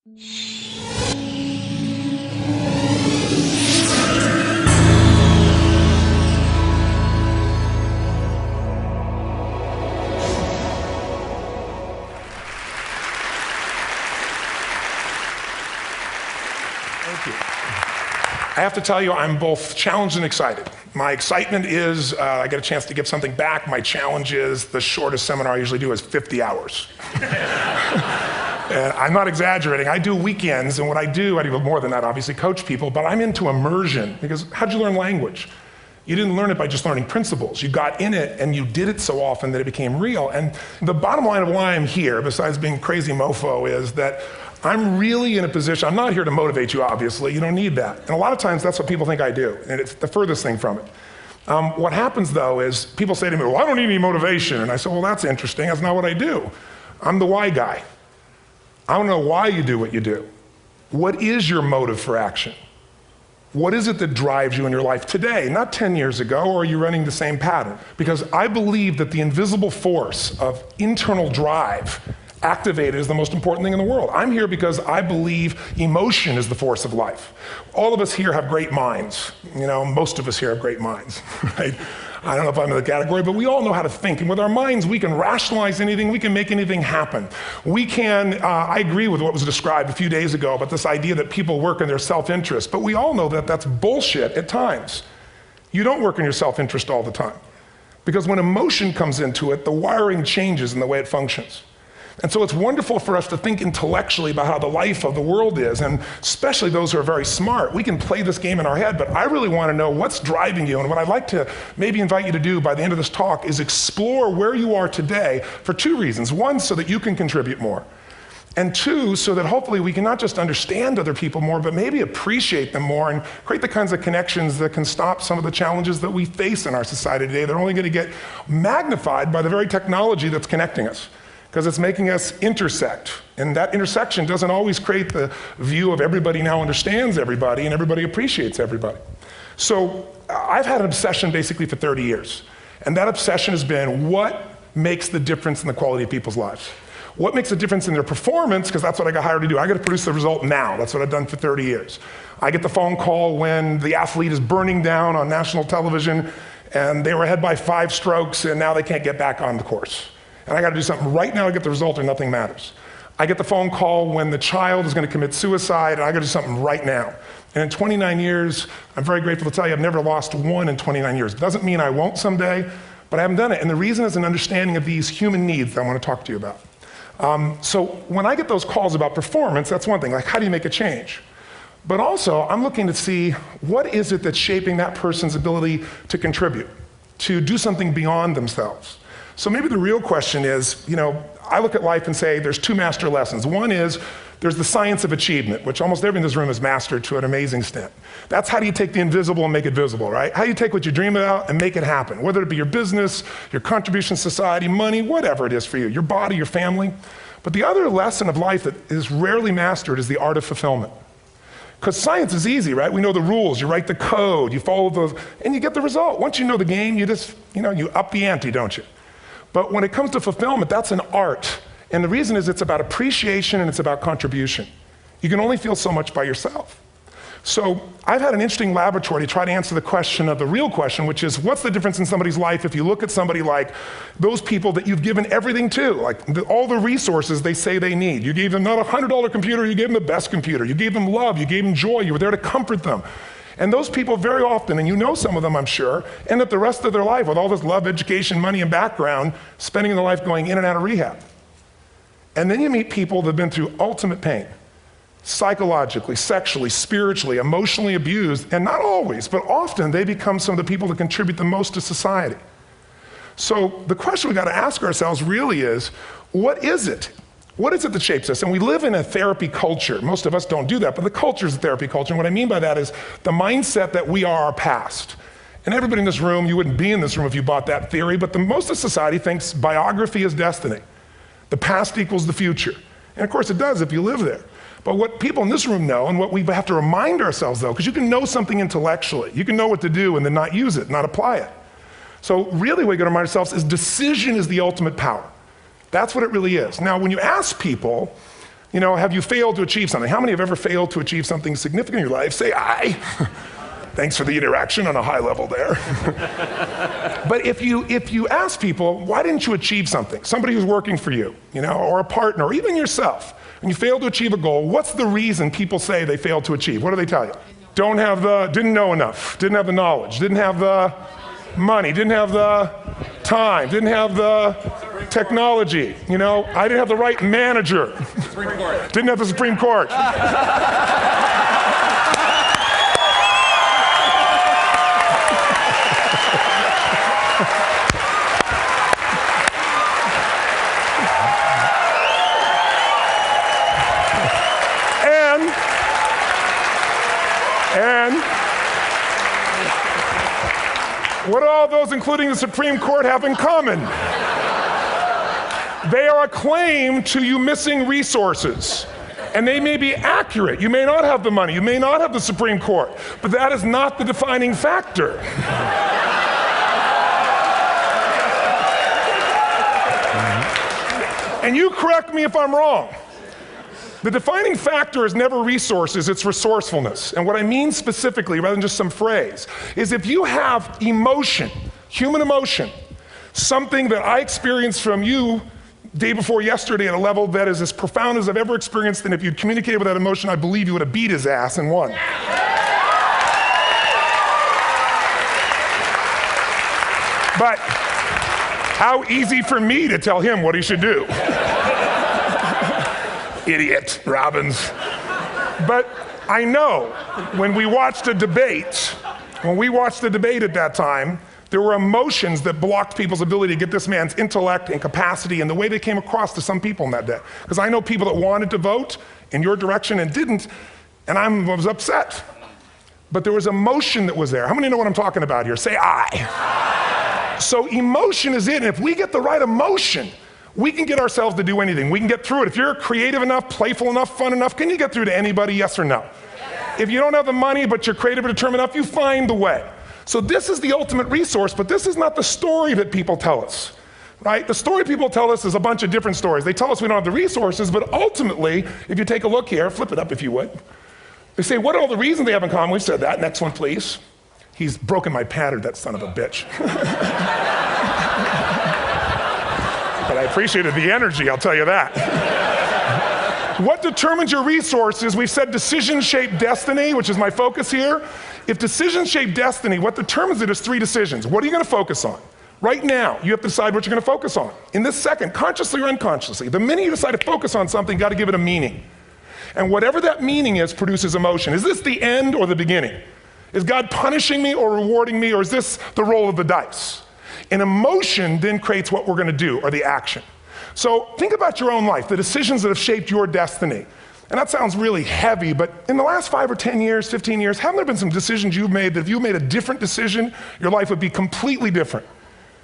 I have to tell you, I'm both challenged and excited. My excitement is I get a chance to give something back. My challenge is the shortest seminar I usually do is 50 hours. And I'm not exaggerating. I do weekends, and what I do more than that, obviously, coach people, but I'm into immersion, because how'd you learn language? You didn't learn it by just learning principles. You got in it, and you did it so often that it became real. And the bottom line of why I'm here, besides being crazy mofo, is that I'm really in a position, I'm not here to motivate you, obviously. You don't need that. And a lot of times, that's what people think I do, and it's the furthest thing from it. What happens, though, is people say to me, well, I don't need any motivation. And I say, well, that's interesting. That's not what I do. I'm the why guy. I don't know why you do what you do. What is your motive for action? What is it that drives you in your life today, not 10 years ago, or are you running the same pattern? Because I believe that the invisible force of internal drive activated is the most important thing in the world. I'm here because I believe emotion is the force of life. All of us here have great minds. You know, most of us here have great minds, right? I don't know if I'm in the category, but we all know how to think. And with our minds, we can rationalize anything. We can make anything happen. We can, I agree with what was described a few days ago about this idea that people work in their self-interest. But we all know that that's bullshit at times. You don't work in your self-interest all the time. Because when emotion comes into it, the wiring changes in the way it functions. And so it's wonderful for us to think intellectually about how the life of the world is, and especially those who are very smart. We can play this game in our head, but I really want to know what's driving you. And what I'd like to maybe invite you to do by the end of this talk is explore where you are today for two reasons. One, so that you can contribute more. And two, so that hopefully we can not just understand other people more, but maybe appreciate them more and create the kinds of connections that can stop some of the challenges that we face in our society today. They're only going to get magnified by the very technology that's connecting us, because it's making us intersect. And that intersection doesn't always create the view of everybody now understands everybody and everybody appreciates everybody. So I've had an obsession basically for 30 years. And that obsession has been what makes the difference in the quality of people's lives? What makes a difference in their performance? Because that's what I got hired to do. I got to produce the result now. That's what I've done for 30 years. I get the phone call when the athlete is burning down on national television and they were ahead by 5 strokes and now they can't get back on the course. And I got to do something right now to get the result or nothing matters. I get the phone call when the child is going to commit suicide, and I got to do something right now. And in 29 years, I'm very grateful to tell you I've never lost one in 29 years. It doesn't mean I won't someday, but I haven't done it. And the reason is an understanding of these human needs that I want to talk to you about. So when I get those calls about performance, that's one thing, like how do you make a change? But also, I'm looking to see what is it that's shaping that person's ability to contribute, to do something beyond themselves. So maybe the real question is, I look at life and say there's 2 master lessons. One is there's the science of achievement, which almost everyone in this room has mastered to an amazing extent. That's how do you take the invisible and make it visible, right? How do you take what you dream about and make it happen, whether it be your business, your contribution to society, money, whatever it is for you, your body, your family. But the other lesson of life that is rarely mastered is the art of fulfillment. Because science is easy, right? We know the rules, you write the code, you follow and you get the result. Once you know the game, you just, you up the ante, don't you? But when it comes to fulfillment, that's an art. And the reason is it's about appreciation and it's about contribution. You can only feel so much by yourself. So I've had an interesting laboratory to try to answer the question of the real question, which is what's the difference in somebody's life if you look at somebody like those people that you've given everything to, like all the resources they say they need. You gave them not a $100 computer, you gave them the best computer. You gave them love, you gave them joy, you were there to comfort them. And those people very often, and you know some of them I'm sure, end up the rest of their life with all this love, education, money, and background, spending their life going in and out of rehab. And then you meet people that have been through ultimate pain, psychologically, sexually, spiritually, emotionally abused, and not always, but often they become some of the people that contribute the most to society. So the question we got to ask ourselves really is, what is it? What is it that shapes us? And we live in a therapy culture. Most of us don't do that, but the culture is a therapy culture. And what I mean by that is the mindset that we are our past. And everybody in this room, you wouldn't be in this room if you bought that theory, but most of society thinks biography is destiny. The past equals the future. And of course it does if you live there. But what people in this room know, and what we have to remind ourselves though, because you can know something intellectually, you can know what to do and then not use it, not apply it. So really what we got to remind ourselves is decision is the ultimate power. That's what it really is. Now, when you ask people, have you failed to achieve something? How many have ever failed to achieve something significant in your life? Say aye. Thanks for the interaction on a high level there. But if you ask people, why didn't you achieve something? Somebody who's working for you, or a partner, or even yourself, and you failed to achieve a goal, what's the reason people say they failed to achieve? What do they tell you? Didn't know enough, didn't have the knowledge, didn't have the money, didn't have the time, didn't have the technology, I didn't have the right manager. Didn't have the Supreme Court. And what do all those, including the Supreme Court, have in common? They are a claim to you missing resources. And they may be accurate. You may not have the money. You may not have the Supreme Court. But that is not the defining factor. And you correct me if I'm wrong. The defining factor is never resources, it's resourcefulness. And what I mean specifically, rather than just some phrase, is if you have emotion, human emotion, something that I experienced from you day before yesterday at a level that is as profound as I've ever experienced, and if you'd communicated with that emotion, I believe you would have beat his ass and won. But how easy for me to tell him what he should do. Idiot, Robbins. But I know when we watched a debate, at that time, there were emotions that blocked people's ability to get this man's intellect and capacity and the way they came across to some people in that day. Because I know people that wanted to vote in your direction and didn't, and I was upset. But there was emotion that was there. How many know what I'm talking about here? Say aye. So emotion is it, and if we get the right emotion, we can get ourselves to do anything. We can get through it. If you're creative enough, playful enough, fun enough, can you get through to anybody, yes or no? Yes. If you don't have the money, but you're creative and determined enough, you find the way. So this is the ultimate resource, but this is not the story that people tell us, right? The story people tell us is a bunch of different stories. They tell us we don't have the resources, but ultimately, if you take a look here, flip it up if you would. They say, what are all the reasons they have in common? We said that. Next one, please. He's broken my pattern, that son of a bitch. But I appreciated the energy, I'll tell you that. What determines your resources? We've said decisions shape destiny, which is my focus here. If decisions shape destiny, what determines it is 3 decisions. What are you going to focus on? Right now, you have to decide what you're going to focus on. In this second, consciously or unconsciously, the minute you decide to focus on something, you've got to give it a meaning. And whatever that meaning is produces emotion. Is this the end or the beginning? Is God punishing me or rewarding me, or is this the roll of the dice? And emotion then creates what we're going to do, or the action. So think about your own life, the decisions that have shaped your destiny. And that sounds really heavy, but in the last 5 or 10 years, 15 years, haven't there been some decisions you've made that if you made a different decision, your life would be completely different?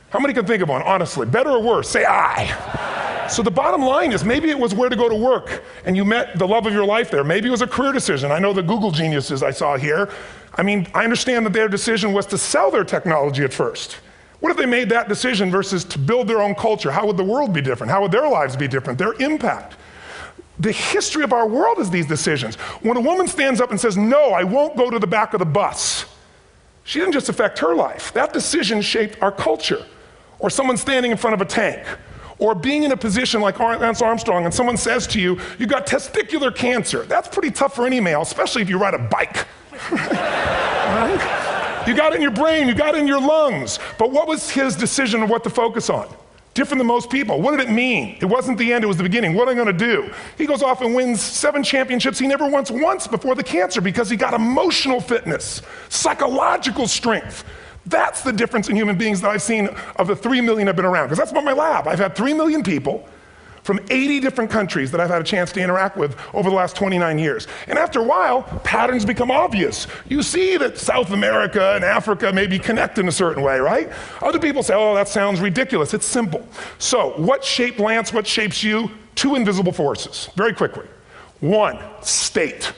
How many can think of one, honestly? Better or worse? Say aye. So the bottom line is maybe it was where to go to work and you met the love of your life there. Maybe it was a career decision. I know the Google geniuses I saw here. I understand that their decision was to sell their technology at first. What if they made that decision versus to build their own culture? How would the world be different? How would their lives be different? Their impact. The history of our world is these decisions. When a woman stands up and says, no, I won't go to the back of the bus, she didn't just affect her life. That decision shaped our culture. Or someone standing in front of a tank. Or being in a position like Lance Armstrong and someone says to you, you've got testicular cancer. That's pretty tough for any male, especially if you ride a bike. Right? You got it in your brain, you got it in your lungs. But what was his decision of what to focus on? Different than most people. What did it mean? It wasn't the end, it was the beginning. What am I going to do? He goes off and wins 7 championships he never won once before the cancer because he got emotional fitness, psychological strength. That's the difference in human beings that I've seen of the 3 million I've been around. Because that's what my lab. I've had 3 million people from 80 different countries that I've had a chance to interact with over the last 29 years. And after a while, patterns become obvious. You see that South America and Africa may be connected in a certain way, right? Other people say, oh, that sounds ridiculous. It's simple. So what shaped Lance, what shapes you? 2 invisible forces, very quickly. 1, state.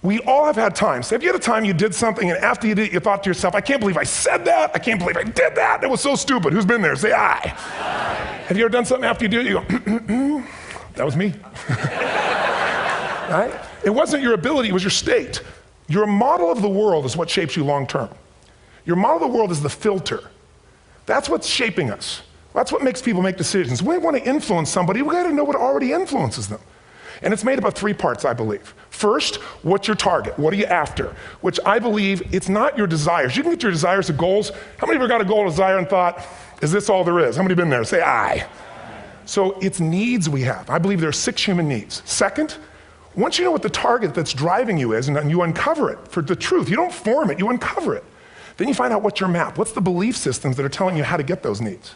We all have had times. Have you had a time you did something and after you did it, you thought to yourself, I can't believe I said that. I can't believe I did that. It was so stupid. Who's been there? Say aye. Have you ever done something after you do it, you go, that was me. right? It wasn't your ability, it was your state. Your model of the world is what shapes you long term. Your model of the world is the filter. That's what's shaping us. That's what makes people make decisions. When we want to influence somebody, we gotta know what already influences them. And it's made up of 3 parts, I believe. First, what's your target? What are you after? Which I believe, it's not your desires. You can get your desires to goals. How many of you got a goal, desire, and thought, is this all there is? How many have been there? Say aye. So it's needs we have. I believe there are 6 human needs. Second, once you know what the target that's driving you is, and you uncover it for the truth, you don't form it, you uncover it. Then you find out what's your map. What's the belief systems that are telling you how to get those needs?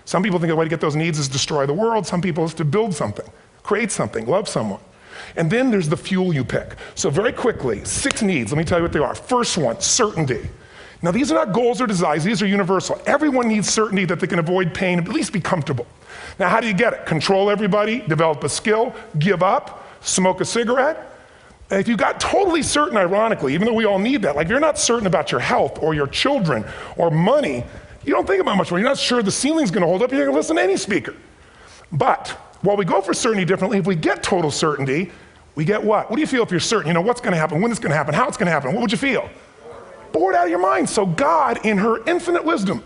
Some people think the way to get those needs is destroy the world. Some people is to build something, create something, love someone. And then there's the fuel you pick. So very quickly, 6 needs, let me tell you what they are. First one, certainty. Now these are not goals or desires, these are universal. Everyone needs certainty that they can avoid pain, at least be comfortable. Now how do you get it? Control everybody, develop a skill, give up, smoke a cigarette. And if you got totally certain, ironically, even though we all need that, like if you're not certain about your health or your children or money, you don't think about much more. You're not sure the ceiling's gonna hold up, you're gonna listen to any speaker. But while we go for certainty differently, if we get total certainty, we get what? What do you feel if you're certain? You know what's gonna happen, when it's gonna happen, how it's gonna happen, what would you feel? Bored out of your mind. So God, in her infinite wisdom,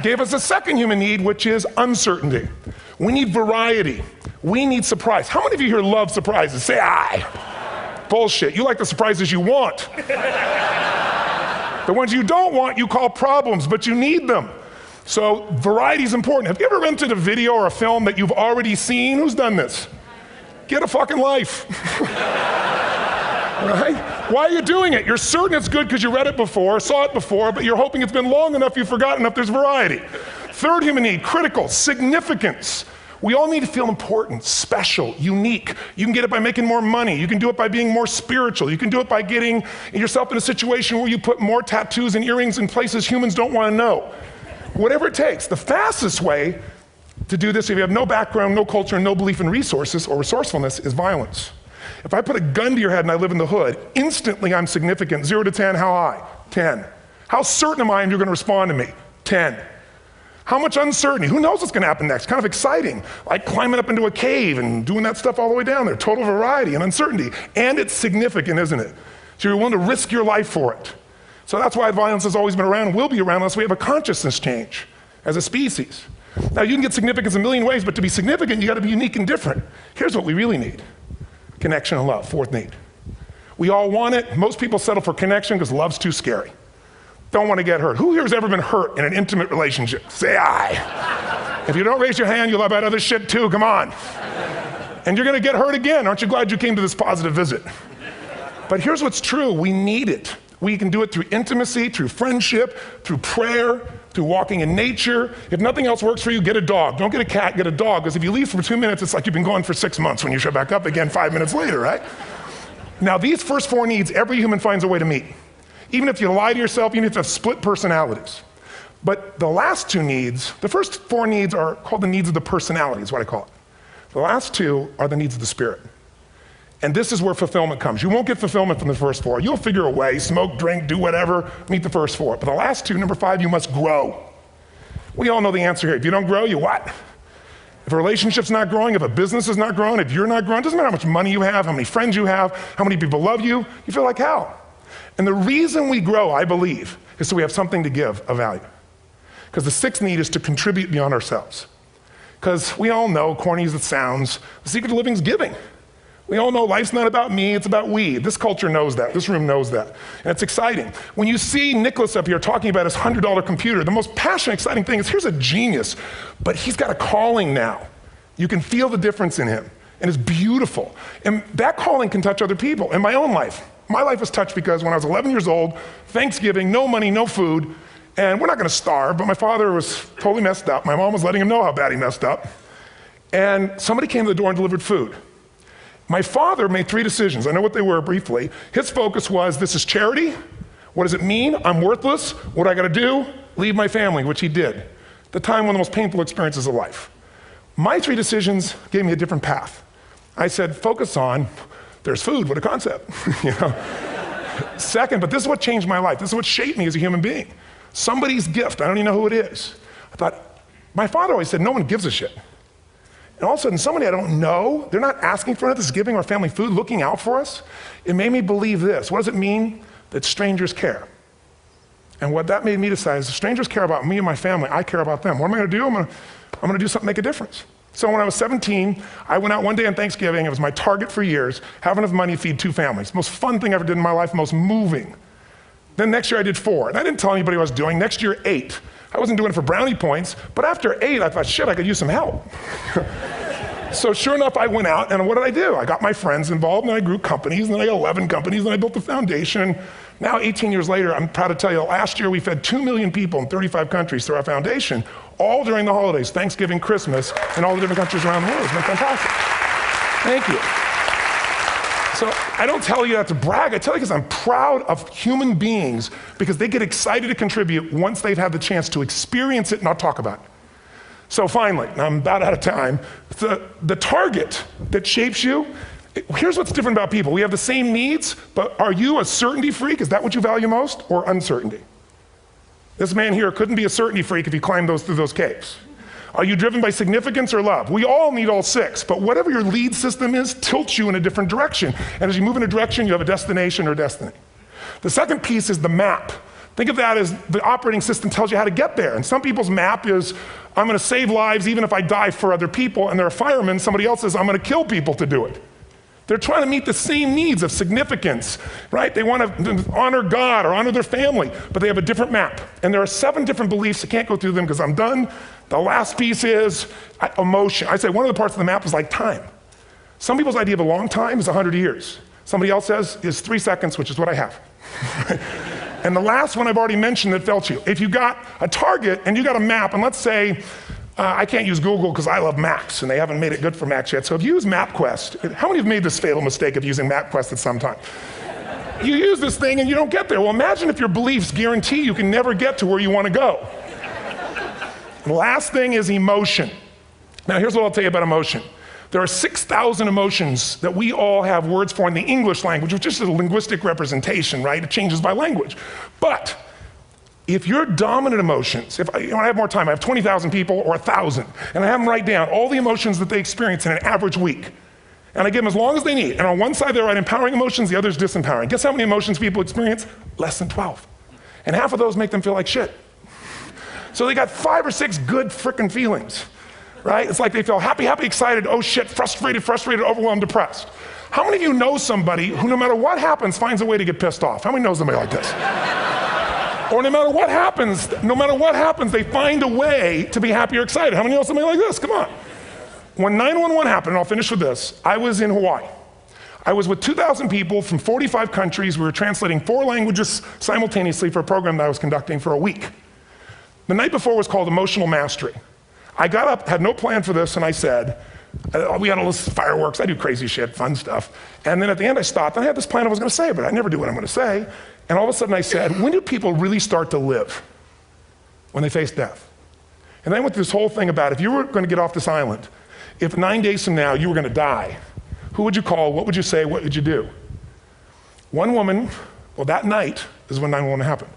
gave us a second human need, which is uncertainty. We need variety. We need surprise. How many of you here love surprises? Say aye. Bullshit, you like the surprises you want. The ones you don't want, you call problems, but you need them. So variety is important. Have you ever rented a video or a film that you've already seen? Who's done this? Get a fucking life. Right? Why are you doing it? You're certain it's good because you read it before, saw it before, but you're hoping it's been long enough you've forgotten enough there's variety. Third human need, critical, significance. We all need to feel important, special, unique. You can get it by making more money. You can do it by being more spiritual. You can do it by getting yourself in a situation where you put more tattoos and earrings in places humans don't want to know. Whatever it takes. The fastest way to do this, if you have no background, no culture, and no belief in resources or resourcefulness, is violence. If I put a gun to your head and I live in the hood, instantly I'm significant. 0 to 10, how high? 10. How certain am I you're gonna respond to me? 10. How much uncertainty? Who knows what's gonna happen next? Kind of exciting, like climbing up into a cave and doing that stuff all the way down there. Total variety and uncertainty. And it's significant, isn't it? So you're willing to risk your life for it. So that's why violence has always been around and will be around unless we have a consciousness change as a species. Now you can get significance a million ways, but to be significant, you gotta be unique and different. Here's what we really need. Connection and love, fourth need. We all want it. Most people settle for connection because love's too scary. Don't want to get hurt. Who here has ever been hurt in an intimate relationship? Say aye. If you don't raise your hand, you'll have about other shit too, come on. And you're gonna get hurt again. Aren't you glad you came to this positive visit? But here's what's true, we need it. We can do it through intimacy, through friendship, through prayer, through walking in nature. If nothing else works for you, get a dog. Don't get a cat, get a dog, because if you leave for 2 minutes, it's like you've been gone for 6 months when you show back up again 5 minutes later, right? Now these first 4 needs, every human finds a way to meet. Even if you lie to yourself, even if you have split personalities. But the last 2 needs, the first 4 needs are called the needs of the personality, is what I call it. The last 2 are the needs of the spirit. And this is where fulfillment comes. You won't get fulfillment from the first 4. You'll figure a way, smoke, drink, do whatever, meet the first 4. But the last 2, number 5, you must grow. We all know the answer here. If you don't grow, you what? If a relationship's not growing, if a business is not growing, if you're not growing, it doesn't matter how much money you have, how many friends you have, how many people love you, you feel like hell. And the reason we grow, I believe, is so we have something to give of value. Because the 6th need is to contribute beyond ourselves. Because we all know, corny as it sounds, the secret to living is giving. We all know life's not about me, it's about we. This culture knows that, this room knows that. And it's exciting. When you see Nicholas up here talking about his $100 computer, the most passionate, exciting thing is here's a genius, but he's got a calling now. You can feel the difference in him, and it's beautiful. And that calling can touch other people. In my own life, my life was touched because when I was 11 years old, Thanksgiving, no money, no food, and we're not gonna starve, but my father was totally messed up. My mom was letting him know how bad he messed up. And somebody came to the door and delivered food. My father made 3 decisions. I know what they were briefly. His focus was, this is charity. What does it mean? I'm worthless. What I gotta do? Leave my family, which he did. The time, one of the most painful experiences of life. My 3 decisions gave me a different path. I said, focus on, there's food, what a concept. You know? Second, but this is what changed my life. This is what shaped me as a human being. Somebody's gift, I don't even know who it is. I thought, my father always said, no one gives a shit. And all of a sudden, somebody I don't know, they're not asking for it, this is giving our family food, looking out for us. It made me believe this. What does it mean? That strangers care. And what that made me decide is if strangers care about me and my family, I care about them. What am I gonna do? I'm gonna do something to make a difference. So when I was 17, I went out one day on Thanksgiving. It was my target for years, have enough money to feed 2 families. Most fun thing I ever did in my life, most moving. Then next year I did 4, and I didn't tell anybody what I was doing. Next year, 8. I wasn't doing it for brownie points, but after 8, I thought, shit, I could use some help. So sure enough, I went out, and what did I do? I got my friends involved, and I grew companies, and then I got 11 companies, and I built a foundation. Now, 18 years later, I'm proud to tell you, last year we fed 2 million people in 35 countries through our foundation, all during the holidays, Thanksgiving, Christmas, and all the different countries around the world. It's been fantastic. Thank you. So I don't tell you that to brag, I tell you because I'm proud of human beings because they get excited to contribute once they've had the chance to experience it and not talk about it. So finally, I'm about out of time, the target that shapes you, here's what's different about people. We have the same needs, but are you a certainty freak? Is that what you value most, or uncertainty? This man here couldn't be a certainty freak if he climbed through those caves. Are you driven by significance or love? We all need all 6, but whatever your lead system is tilts you in a different direction. And as you move in a direction, you have a destination or destiny. The second piece is the map. Think of that as the operating system tells you how to get there. And some people's map is, I'm gonna save lives even if I die for other people, and they're a fireman. Somebody else says, I'm gonna kill people to do it. They're trying to meet the same needs of significance, right? They want to honor God or honor their family, but they have a different map. And there are 7 different beliefs. I can't go through them because I'm done. The last piece is emotion. I say one of the parts of the map is like time. Some people's idea of a long time is 100 years. Somebody else says is 3 seconds, which is what I have. And the last one I've already mentioned that felt you. If you got a target and you got a map, and let's say, I can't use Google because I love Macs, and they haven't made it good for Macs yet. So if you use MapQuest, how many have made this fatal mistake of using MapQuest at some time? You use this thing and you don't get there. Well, imagine if your beliefs guarantee you can never get to where you want to go. The last thing is emotion. Now here's what I'll tell you about emotion. There are 6,000 emotions that we all have words for in the English language, which is just a linguistic representation, right? It changes by language. But if your dominant emotions, if I have more time, I have 20,000 people or 1,000, and I have them write down all the emotions that they experience in an average week. And I give them as long as they need. And on one side they write empowering emotions, the other is disempowering. Guess how many emotions people experience? Less than 12. And half of those make them feel like shit. So they got 5 or 6 good frickin' feelings, right? It's like they feel happy, happy, excited, oh shit, frustrated, overwhelmed, depressed. How many of you know somebody who no matter what happens finds a way to get pissed off? How many know somebody like this? Or no matter what happens, they find a way to be happy or excited. How many know somebody like this? Come on. When 9/11 happened, and I'll finish with this, I was in Hawaii. I was with 2,000 people from 45 countries. We were translating 4 languages simultaneously for a program that I was conducting for a week. The night before was called Emotional Mastery. I got up, had no plan for this, and I said, we had all this fireworks, I do crazy shit, fun stuff. And then at the end I stopped, and I had this plan I was gonna say, but I never do what I'm gonna say. And all of a sudden I said, when do people really start to live? When they face death. And then I went through this whole thing about if you were gonna get off this island, if 9 days from now you were gonna die, who would you call, what would you say, what would you do? One woman, well that night is when 9/11 happened.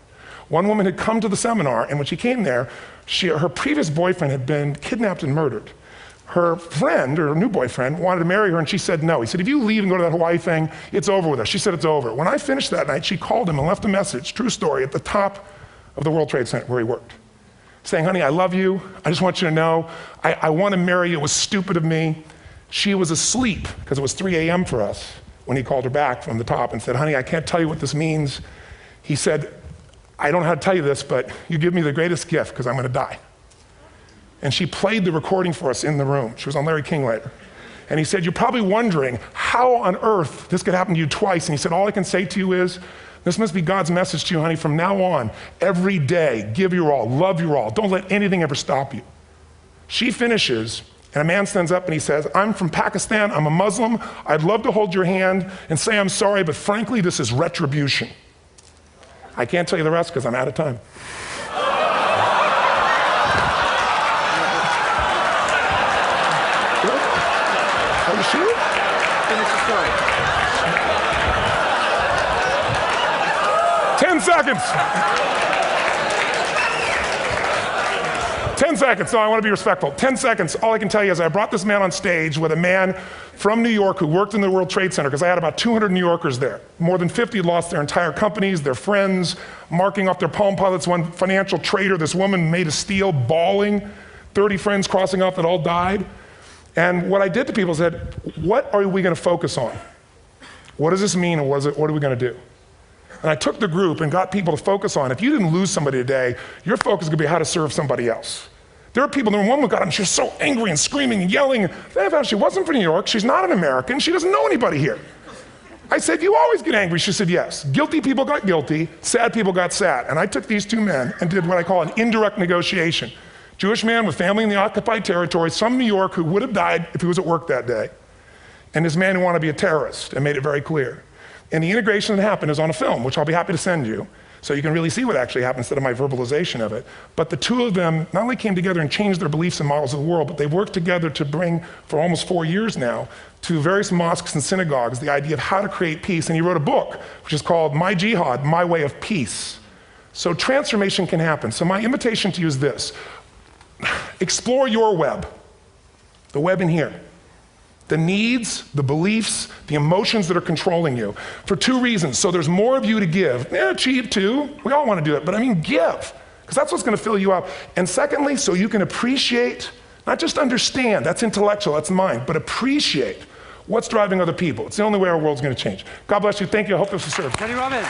One woman had come to the seminar, and when she came there, her previous boyfriend had been kidnapped and murdered. Her friend, or her new boyfriend, wanted to marry her, and she said no. He said, if you leave and go to that Hawaii thing, it's over with us. She said it's over. When I finished that night, she called him and left a message, true story, at the top of the World Trade Center where he worked, saying, honey, I love you. I just want you to know, I want to marry you. It was stupid of me. She was asleep, because it was 3 a.m. for us, when he called her back from the top and said, honey, I can't tell you what this means. He said, I don't know how to tell you this, but you give me the greatest gift because I'm going to die. And she played the recording for us in the room. She was on Larry King later. And he said, you're probably wondering how on earth this could happen to you twice. And he said, all I can say to you is, this must be God's message to you, honey. From now on, every day, give your all, love your all. Don't let anything ever stop you. She finishes, and a man stands up and he says, I'm from Pakistan, I'm a Muslim. I'd love to hold your hand and say I'm sorry, but frankly, this is retribution. I can't tell you the rest because I'm out of time. Are you sure? Finish the story. 10 seconds. 10 seconds. No, I want to be respectful. 10 seconds. All I can tell you is I brought this man on stage with a man from New York who worked in the World Trade Center, because I had about 200 New Yorkers there. More than 50 lost their entire companies, their friends, marking off their Palm Pilots. One financial trader, this woman made of steel, bawling. 30 friends crossing off that all died. And what I did to people is said, what are we going to focus on? What does this mean, and what are we going to do? And I took the group and got people to focus on, if you didn't lose somebody today, your focus is going to be how to serve somebody else. There are people, one woman got up and she was so angry and screaming and yelling. Then I found she wasn't from New York, she's not an American, she doesn't know anybody here. I said, you always get angry. She said, yes. Guilty people got guilty, sad people got sad. And I took these two men and did what I call an indirect negotiation. Jewish man with family in the occupied territory, some New York who would have died if he was at work that day, and this man who wanted to be a terrorist, and made it very clear. And the integration that happened is on a film, which I'll be happy to send you, so you can really see what actually happened instead of my verbalization of it. But the two of them not only came together and changed their beliefs and models of the world, but they've worked together to bring, for almost 4 years now, to various mosques and synagogues, the idea of how to create peace. And he wrote a book, which is called My Jihad, My Way of Peace. So transformation can happen. So my invitation to you is this. Explore your web, the web in here. The needs, the beliefs, the emotions that are controlling you, for two reasons. So there's more of you to give. Achieve too, we all want to do it, but I mean give, because that's what's going to fill you up. And secondly, so you can appreciate, not just understand, that's intellectual, that's mind, but appreciate what's driving other people. It's the only way our world's going to change. God bless you, thank you, I hope this was served. Tony Robbins.